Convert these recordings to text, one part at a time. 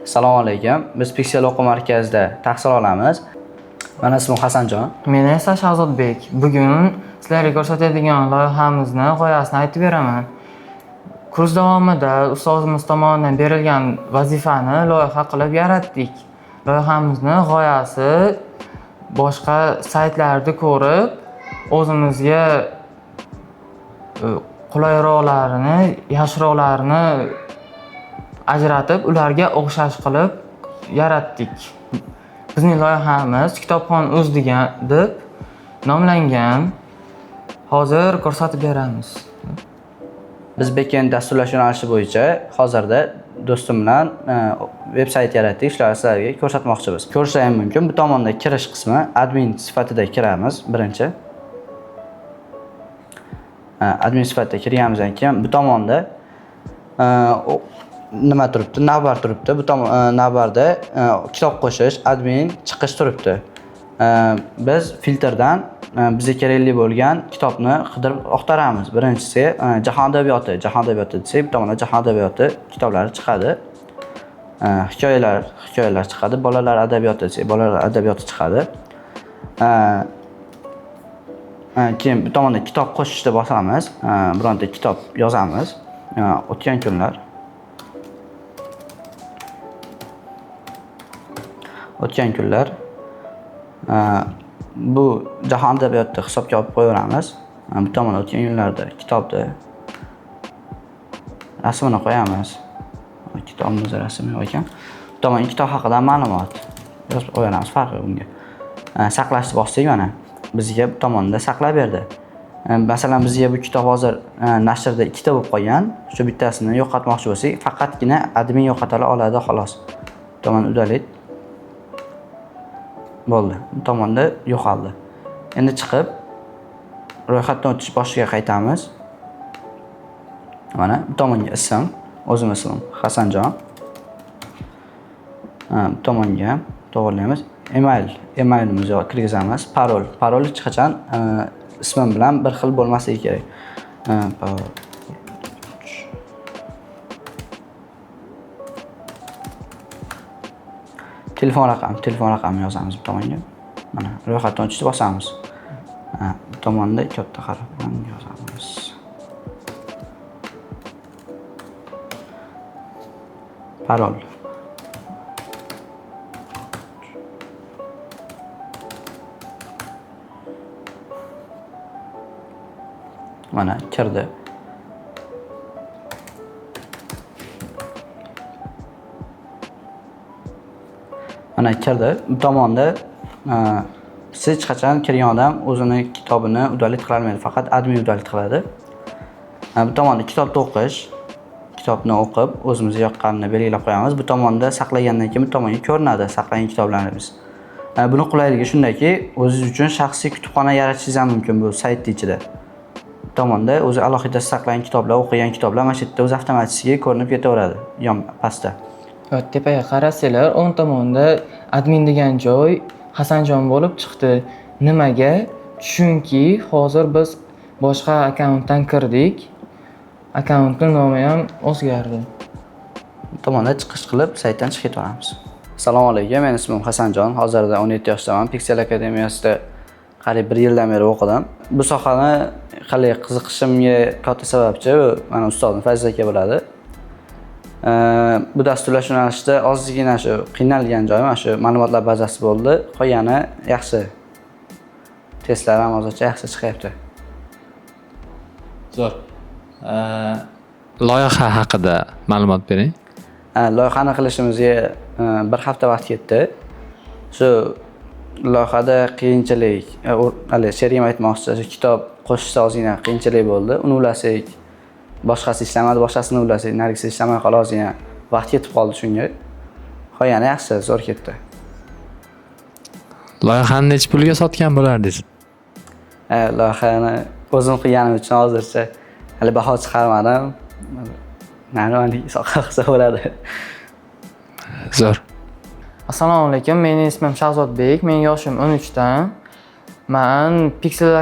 Assalomu alaykum. Biz Pixel o'quv markazida tahsil olamiz. Meni ismim Hasanjon. Men esa Shahzodbek. Bugun sizlarga ko'rsatadigan loyihamizni g'oyasini aytib beraman. Kurs davomida ustozimiz tomonidan berilgan vazifani loyiha qilib yaratdik. Loyihamizni g'oyasi boshqa saytlarda ko'rib, o'zimizga qulayroqlarini, yaxshiroqlarini ajratib, ularga o'xshash qilib yaratdik. Bizning loyihamiz Kitobxon.uz deb nomlangan. Hozir ko'rsatib beramiz. Biz backend dasturlash yo'nalishi bo'yicha hozirda do'stim bilan veb-sayt yaratdik. Shularni sizlarga ko'rsatmoqchimiz. Ko'rishingiz ham mumkin. Bu tomonda kirish qismi admin sifatida kiramiz birinchi. Admin sifatida kirganimizdan keyin bu tomonda nima turibdi? Navbar turibdi. Bu navbarda kitob qo'shish, admin, chiqish turibdi. Biz filtrdan bizga kerakli bo'lgan kitobni qidirib oqtaramiz. Birinchisi jahon adabiyoti. Jahon adabiyoti desak, bu tomonda jahon adabiyoti kitoblari chiqadi. Hikoyalar chiqadi. Bolalar adabiyoti desak, bolalar adabiyoti chiqadi. Keyin bu tomonda kitob qo'shishni bosamiz. Bironta kitob yozamiz. O'tgan kunlar. Bu jahon adabiyotni hisobga olib qo'yaveramiz. Bu tomonda o'tgan yillarda kitobni rasmini qo'yamiz. Kitobimiz rasmi yo'q ekan. Bu tomonda kitob haqida ma'lumot yozib qo'yamiz farqi bunga. Saqlashni bossak mana bizga bu tomonda saqlab berdi. Masalan, bizga bu kitob hozir nashrda ikkita bo'lib qolgan. Shu bittasini yo'qotmoqchi bo'lsak, faqatgina admin yo'qota oladi xolos. Bu tomonni udalit. Bo'ldi. Bu tomonda yo'qoldi. Endi chiqib ro'yxatdan o'tish boshiga qaytamiz. Mana bu tomonga ism, o'zim ismim Hasanjon. Bu tomonga to'g'rilaymiz. Emailimizni kirgizamiz. Parol hech qachon ismim bilan bir xil bo'lmasligi kerak. Telefon raqami yozamiz bu tomonga. Mana ro'yxatdan o'tishni bosamiz. Bu tomonda katta harf bilan yozamiz. Parol. Mana kirdi. Mana kirdi. Bu tomonda siz hech qachon kirgan odam o'zini kitobini udalit qila olmaydi, faqat admin udalit qiladi. Bu tomonda kitobni o'qish, kitobni o'qib o'zimizga yoqqanini belgilab qo'yamiz. Bu tomonda saqlagandan keyin bu tomonga ko'rinadi saqlagan kitoblarimiz. Buni qulayligi shundaki, o'zingiz uchun shaxsiy kutubxona yaratishingiz ham mumkin bu sayt ichida. Bu tomonda o'zi alohida saqlagan kitoblar, o'qigan kitoblar mana shu yerda o'zi avtomatik ko'rinib ketaveradi, yon pastda. Tepaga qarasanglar, o'ng tomonda admin degan joy Hasanjon bo'lib chiqdi. Nimaga? Chunki hozir biz boshqa akkauntdan kirdik. Akkauntning nomi ham o'zgardi. Bu tomonda chiqish qilib saytdan chiqib ketaveramiz. Assalomu alaykum. Men ismim Hasanjon. Hozirda 17 yoshdaman. Pixel akademiyasida qariyb 1 yildan beri o'qidim. Bu sohani qalay qiziqishimga katta sababchi mana ustozim Fayz aka bo'ladi. Bu dasturlash yo'nalishida ozgina shu qiynalgan joyi mana shu ma'lumotlar bazasi bo'ldi. Qolgani yaxshi. Testlar ham hozircha yaxshi chiqyapti. Zo'r. Loyiha haqida ma'lumot bering. Loyihani qilishimizga bir hafta vaqt ketdi. Shu loyihada qiyinchilik, she'riyam aytmoqchi, shu kitob qo'shishda ozgina qiyinchilik bo'ldi. Uni ulasak, boshqasi ishlamadi, boshqasini ulasak, nargisi ishlamay qoldi, ozgina vaqt ketib qoldi shunga. Qo'ygani yaxshi, zo'r ketdi. Loyihani necha pulga sotgan bo'lardingiz? Loyihani o'zim qilganim uchun hozircha hali baho chiqarmadim. Narvani soqqa qilsa bo'ladi. Zo'r. Assalomu alaykum. Mening ismim Shahzodbek. Men yoshim 13 dan. Men Pixel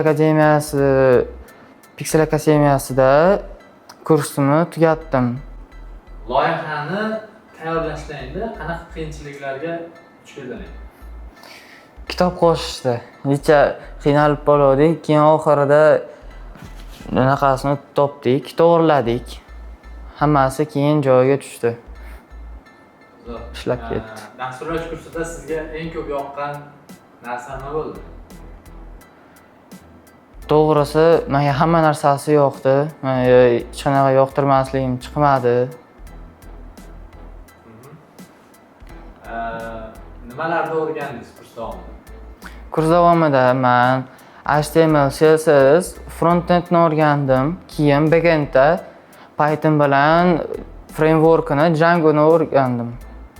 akademiyasida kursimni tugatdim. Loyihani tayyorlashda qanaqa qiyinchiliklarga duch keldingiz? Kitob qo'shishdi. Necha qiynalib qoldik, keyin oxirida bunaqasini topdik, to'g'irladik. Hammasi keyin joyiga tushdi. Ishlab ketdi. Dasturlash kursida sizga eng ko'p yoqqan narsa nima bo'ldi? To'g'risi, menga hamma narsasi yoqdi. Menga hech qanaqa yoqtirmasligim chiqmadi. Nimalarni o'rgandingiz kurs davomida? Kurs davomida men HTML, CSS, frontendni o'rgandim. Keyin backendda Python bilan frameworkini, Django'ni o'rgandim.